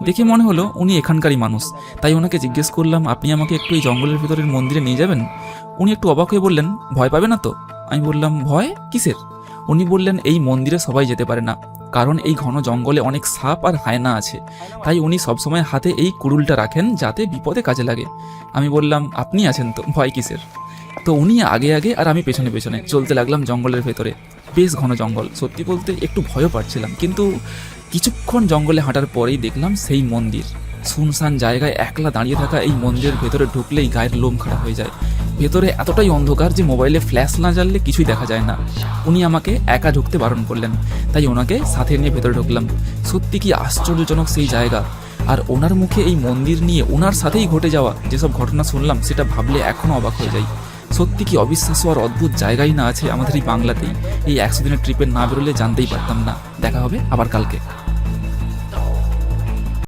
দেখে মনে হলো উনি এখানকারই মানুষ। তাই ওনাকে জিজ্ঞেস করলাম, আপনি আমাকে একটু এই জঙ্গলের ভেতরের মন্দিরে নিয়ে যাবেন? উনি একটু অবাক হয়ে বললেন, ভয় পাবে না তো? আমি বললাম, ভয় কিসের? উনি বললেন, এই মন্দিরে সবাই যেতে পারে না, কারণ এই ঘন জঙ্গলে অনেক সাপ আর হায়না আছে। তাই উনি সবসময় হাতে এই কুড়ুলটা রাখেন, যাতে বিপদে কাজে লাগে। আমি বললাম, আপনি আছেন তো, ভয় কিসের? তো উনি আগে আগে আর আমি পেছনে পেছনে চলতে লাগলাম জঙ্গলের ভেতরে। বেশ ঘন জঙ্গল, সত্যি বলতে একটু ভয়ও পাচ্ছিলাম, কিন্তু কিছুক্ষণ জঙ্গলে হাঁটার পরেই দেখলাম সেই মন্দির। শুনশান জায়গায় একলা দাঁড়িয়ে থাকা এই মন্দিরের ভেতরে ঢুকলেই গায়ের লোম খারাপ হয়ে যায়। ভেতরে এতটাই অন্ধকার যে মোবাইলে ফ্ল্যাশ না জ্বাললে কিছুই দেখা যায় না। উনি আমাকে একা ঢুকতে বারণ করলেন, তাই ওনাকে সাথে নিয়ে ভেতরে ঢুকলাম। সত্যি কি আশ্চর্যজনক সেই জায়গা! আর ওনার মুখে এই মন্দির নিয়ে ওনার সাথেই ঘটে যাওয়া যেসব ঘটনা শুনলাম, সেটা ভাবলে এখনও অবাক হয়ে যাই। সত্যি কি অবিশ্বাস্য আর অদ্ভুত জায়গাই না আছে আমাদের এই বাংলাতেই। এই 100 দিনের ট্রিপে না বেরোলে জানতেই পারতাম না। দেখা হবে আবার কালকে।